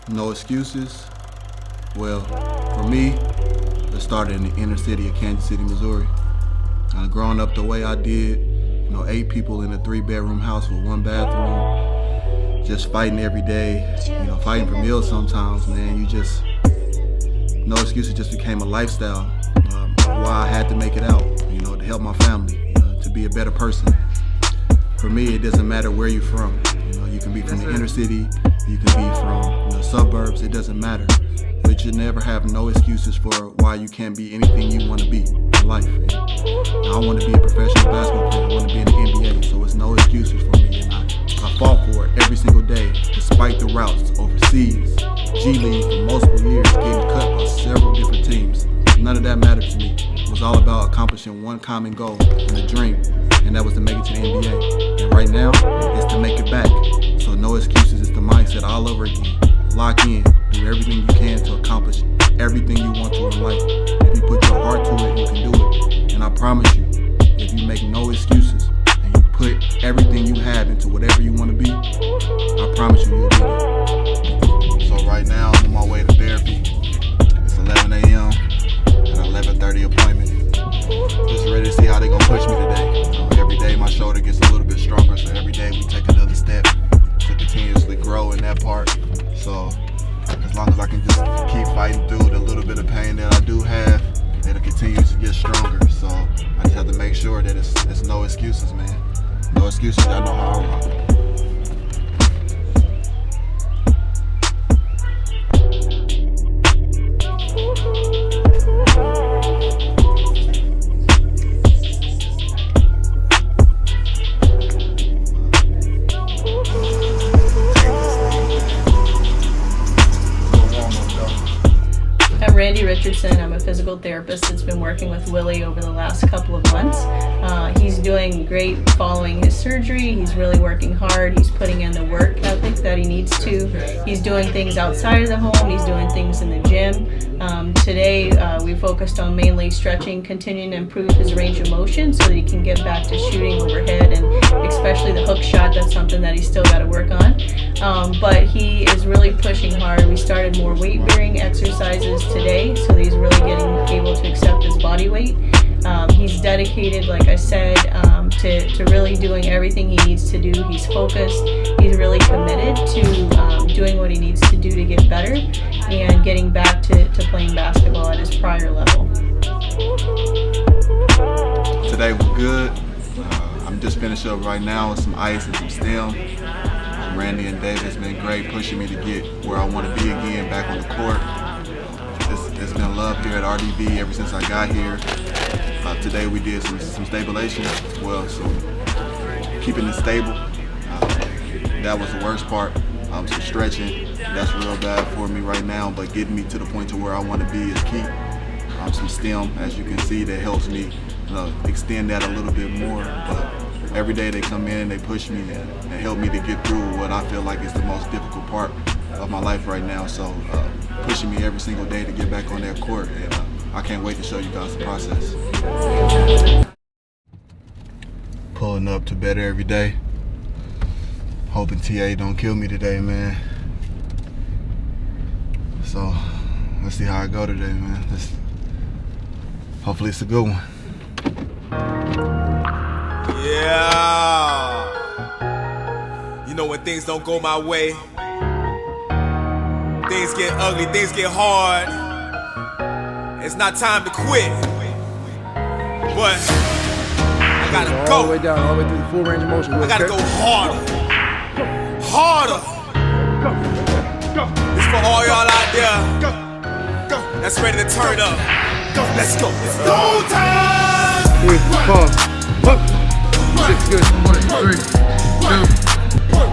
No excuses. Well, for me, it started in the inner city of Kansas City, Missouri. Growing up the way I did, 8 people in a 3-bedroom house with 1 bathroom, just fighting every day, fighting for meals sometimes, man. No excuses just became a lifestyle of why I had to make it out, to help my family, to be a better person. For me, it doesn't matter where you're from. You can be from the inner city, you can be from the suburbs, it doesn't matter. But you never have no excuses for why you can't be anything you want to be in life. And I want to be a professional basketball player, I want to be in the NBA, so it's no excuses for me. And I fought for it every single day, despite the routes overseas, G League for multiple years, getting cut by several different teams. None of that mattered to me. It was all about accomplishing one common goal and a dream, and that was to make it to the NBA. And right now, it's to make it back. So no excuses, it's the mindset all over again. Lock in, do everything you can to accomplish everything you want to in life. If you put your heart to it, you can do it. And I promise you, if you make no excuses and you put everything you have into whatever you want to be, I promise you, you'll be there. So right now, I'm on my way to therapy. It's 11 a.m. and 11:30 appointment. Just ready to see how they're gonna push me today. Every day my shoulder gets a little bit stronger, so every day we take another step to continuously grow in that part. So as long as I can just keep fighting through the little bit of pain that I do have, it'll continue to get stronger. So I just have to make sure that it's no excuses, man. No excuses, I know how I rock. I'm a physical therapist that's been working with Willie over the last couple of months. He's doing great following his surgery. He's really working hard. He's putting in the work ethic that he needs to. He's doing things outside of the home. He's doing things in the gym. Today we focused on mainly stretching, continuing to improve his range of motion so that he can get back to shooting overhead, and especially the hook shot. That's something that he's still got to work on. But he is really pushing hard. We started more weight-bearing exercises today, so that he's really getting able to accept his body weight. He's dedicated, like I said, to really doing everything he needs to do. He's focused. He's really committed to doing what he needs to do to get better and getting back to playing basketball at his prior level. Today was good. I'm just finished up right now with some ice and some stem. Randy and David's been great pushing me to get where I want to be again, back on the court. It's been love here at RDB ever since I got here. Today we did some stabilization as well, so keeping it stable. That was the worst part. Some stretching, that's real bad for me right now, but getting me to the point to where I want to be is key. Some stem, as you can see, that helps me extend that a little bit more. But every day they come in, they push me and help me to get through what I feel like is the most difficult part of my life right now. So pushing me every single day to get back on that court, and I can't wait to show you guys the process. Pulling up to better every day. Hoping TA don't kill me today, man. So let's see how I go today, man. Hopefully it's a good one. Yeah. When things don't go my way, things get ugly, things get hard. It's not time to quit, but I gotta go. All the way down, all the way through the full range of motion. I gotta go harder. Harder. It's for all y'all out there that's ready to turn up. Let's go. It's go time. Pause. Up. 6 good. 1, 3, 2.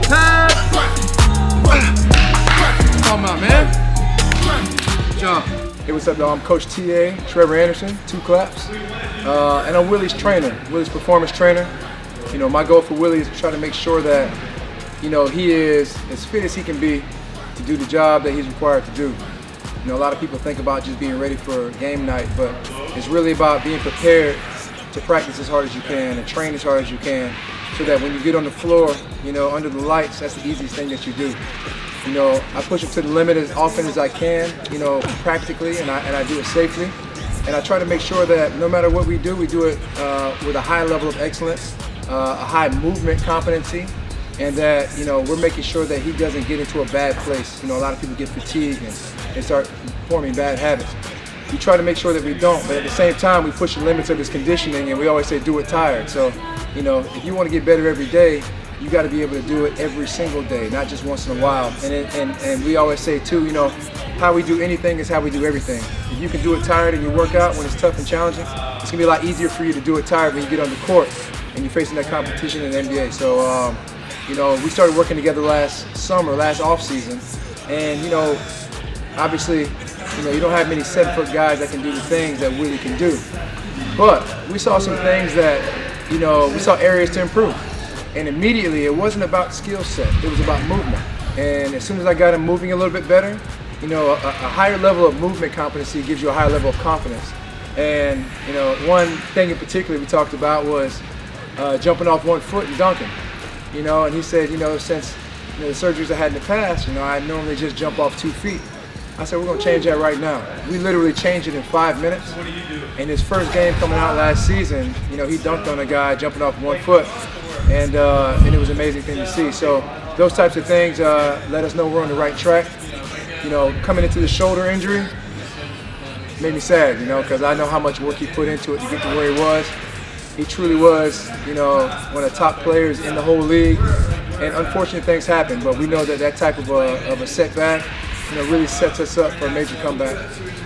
Time. Come on, man. Good job. Hey, what's up, y'all? I'm Coach TA, Trevor Anderson, 2 claps. And I'm Willie's trainer, Willie's performance trainer. My goal for Willie is to try to make sure that, he is as fit as he can be to do the job that he's required to do. A lot of people think about just being ready for game night, but it's really about being prepared to practice as hard as you can and train as hard as you can, so that when you get on the floor, under the lights, that's the easiest thing that you do. You know, I push it to the limit as often as I can, you know, practically, and I do it safely. And I try to make sure that no matter what we do it with a high level of excellence, a high movement competency, and that, you know, we're making sure that he doesn't get into a bad place. You know, a lot of people get fatigued and start forming bad habits. We try to make sure that we don't, but at the same time, we push the limits of his conditioning, and we always say, do it tired. So, you know, if you want to get better every day, you got to be able to do it every single day, not just once in a while. And we always say too, you know, how we do anything is how we do everything. If you can do it tired in your workout when it's tough and challenging, it's gonna be a lot easier for you to do it tired when you get on the court and you're facing that competition in the NBA. So, you know, we started working together last off season, and you know, obviously, you know, you don't have many 7-foot guys that can do the things that Willie can do. But we saw some things that, you know, we saw areas to improve. And immediately, it wasn't about skill set, it was about movement. And as soon as I got him moving a little bit better, you know, a higher level of movement competency gives you a higher level of confidence. And, you know, one thing in particular we talked about was jumping off 1 foot and dunking. You know, and he said, you know, since the surgeries I had in the past, you know, I normally just jump off 2 feet. I said, we're gonna change that right now. We literally changed it in 5 minutes. In his first game coming out last season, you know, he dunked on a guy jumping off 1 foot. And it was an amazing thing to see. So those types of things let us know we're on the right track. You know, coming into the shoulder injury made me sad, you know, because I know how much work he put into it to get to where he was. He truly was, you know, one of the top players in the whole league. And unfortunate things happen, but we know that that type of a setback, you know, really sets us up for a major comeback.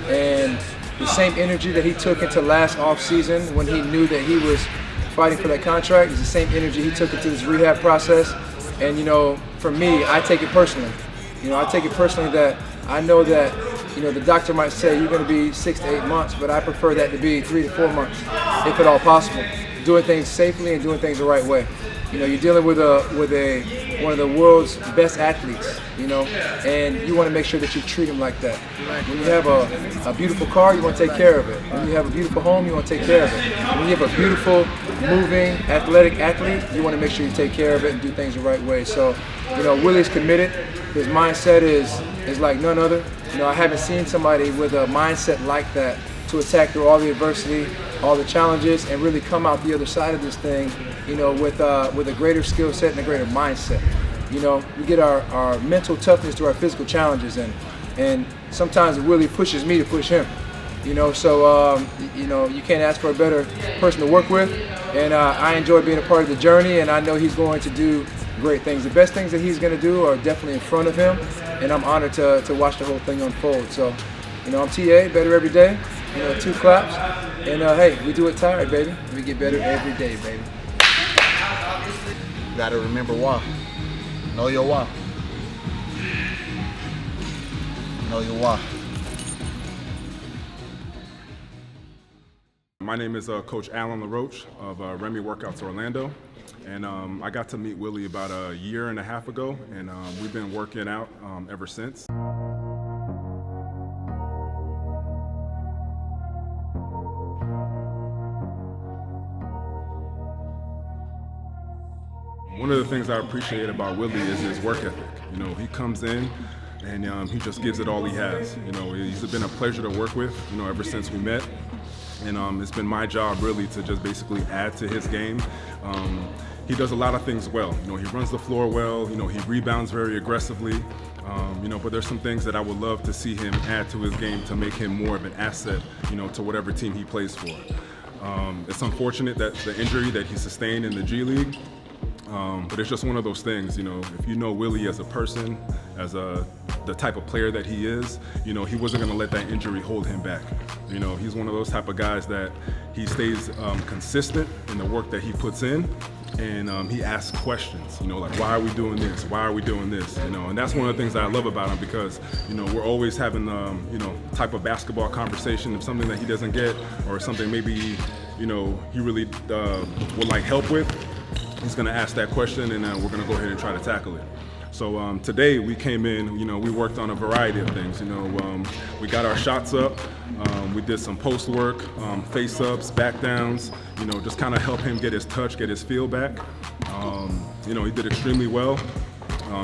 And the same energy that he took into last offseason when he knew that he was fighting for that contract is the same energy he took into this rehab process. And, you know, for me, I take it personally. You know, I take it personally that I know that, you know, the doctor might say you're going to be 6 to 8 months, but I prefer that to be 3 to 4 months, if at all possible. Doing things safely and doing things the right way. You know, you're dealing with one of the world's best athletes, you know, and you want to make sure that you treat him like that. When you have a beautiful car, you want to take care of it. When you have a beautiful home, you want to take care of it. When you have a beautiful, moving, athletic athlete, you want to make sure you take care of it and do things the right way. So, you know, Willie's committed. His mindset is like none other. You know, I haven't seen somebody with a mindset like that to attack through all the adversity, all the challenges, and really come out the other side of this thing, you know, with a greater skill set and a greater mindset. You know, we get our mental toughness through our physical challenges, and sometimes Willie pushes me to push him. You know, so you know, you can't ask for a better person to work with, and I enjoy being a part of the journey, and I know he's going to do great things. The best things that he's going to do are definitely in front of him, and I'm honored to watch the whole thing unfold. So, you know, I'm TA, better every day. You know, 2 claps, and hey, we do it tired, baby. We get better every day, baby. You gotta remember why. Know your why. Know your why. My name is Coach Alan LaRoche of Remy Workouts Orlando, and I got to meet Willie about a year and a half ago, and we've been working out ever since. One of the things I appreciate about Willie is his work ethic. You know, he comes in and he just gives it all he has. You know, he's been a pleasure to work with, you know, ever since we met. And it's been my job really to just basically add to his game. He does a lot of things well. You know, he runs the floor well, you know, he rebounds very aggressively. You know, but there's some things that I would love to see him add to his game to make him more of an asset, you know, to whatever team he plays for. It's unfortunate that the injury that he sustained in the G League, but it's just one of those things, you know, if you know Willie as a person, as the type of player that he is, you know, he wasn't gonna let that injury hold him back. You know, he's one of those type of guys that he stays consistent in the work that he puts in, and he asks questions, you know, like, why are we doing this? Why are we doing this? You know, and that's one of the things that I love about him, because, you know, we're always having, you know, type of basketball conversation of something that he doesn't get, or something maybe, you know, he really would like help with. He's gonna ask that question, and we're gonna go ahead and try to tackle it. So today we came in, you know, we worked on a variety of things. You know, we got our shots up, we did some post work, face ups, back downs, you know, just kind of help him get his touch, get his feel back. You know, he did extremely well.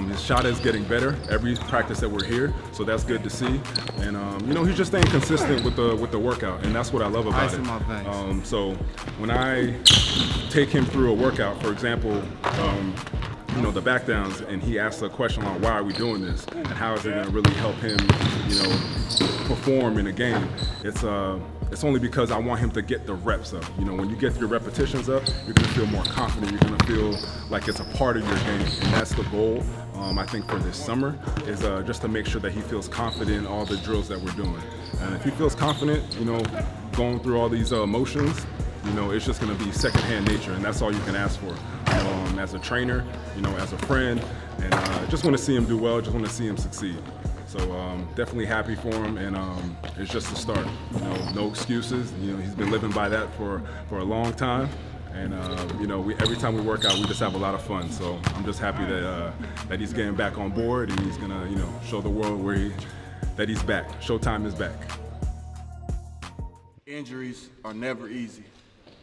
His shot is getting better every practice that we're here, so that's good to see. And you know, he's just staying consistent with the workout, and that's what I love about Ice in my veins. So when I take him through a workout, for example, you know, the back downs, and he asks a question on why are we doing this, and how is it going to really help him, you know, perform in a game. It's only because I want him to get the reps up. You know, when you get your repetitions up, you're going to feel more confident. You're going to feel like it's a part of your game, and that's the goal. I think for this summer is just to make sure that he feels confident in all the drills that we're doing. And if he feels confident, you know, going through all these motions, you know, it's just going to be secondhand nature, and that's all you can ask for. As a trainer, you know, as a friend, and just want to see him do well. Just want to see him succeed. So definitely happy for him, and it's just the start. You know, no excuses. You know, he's been living by that for a long time, and you know, every time we work out, we just have a lot of fun. So I'm just happy that he's getting back on board, and he's gonna, you know, show the world that he's back. Showtime is back. Injuries are never easy.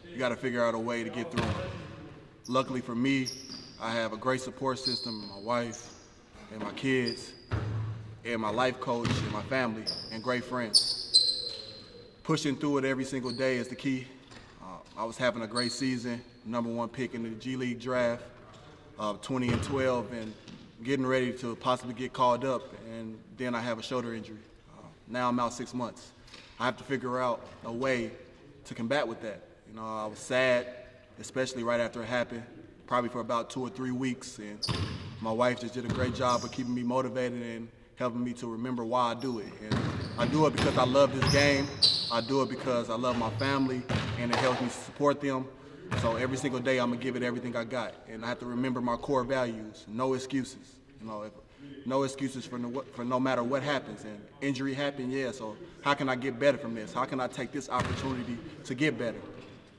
You got to figure out a way to get through them. Luckily for me, I have a great support system, my wife and my kids, and my life coach and my family, and great friends. Pushing through it every single day is the key. I was having a great season, #1 pick in the G League draft, 20-12, and getting ready to possibly get called up, and then I have a shoulder injury. Now I'm out 6 months. I have to figure out a way to combat with that. You know, I was sad, especially right after it happened, probably for about 2 or 3 weeks, and my wife just did a great job of keeping me motivated and helping me to remember why I do it. And I do it because I love this game. I do it because I love my family, and it helps me support them. So every single day I'm gonna give it everything I got, and I have to remember my core values. No excuses. You know, no excuses for no matter what happens. And injury happened, yeah. So how can I get better from this? How can I take this opportunity to get better?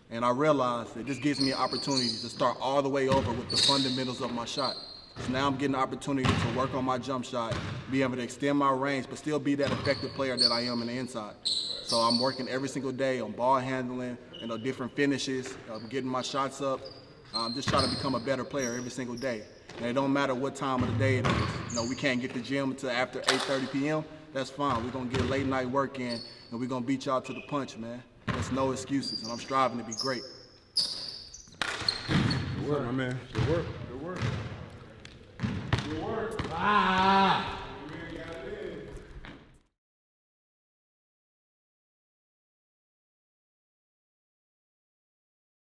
And I realized that this gives me an opportunity to start all the way over with the fundamentals of my shot. So now I'm getting the opportunity to work on my jump shot, be able to extend my range, but still be that effective player that I am in the inside. So I'm working every single day on ball handling, you know, different finishes, getting my shots up. Just trying to become a better player every single day. And it don't matter what time of the day it is. You know, we can't get to the gym until after 8:30 p.m. That's fine. We're gonna get late night work in, and we're gonna beat y'all to the punch, man. There's no excuses, and I'm striving to be great. Good work, my man. Good work. Good work. Good work. Wow.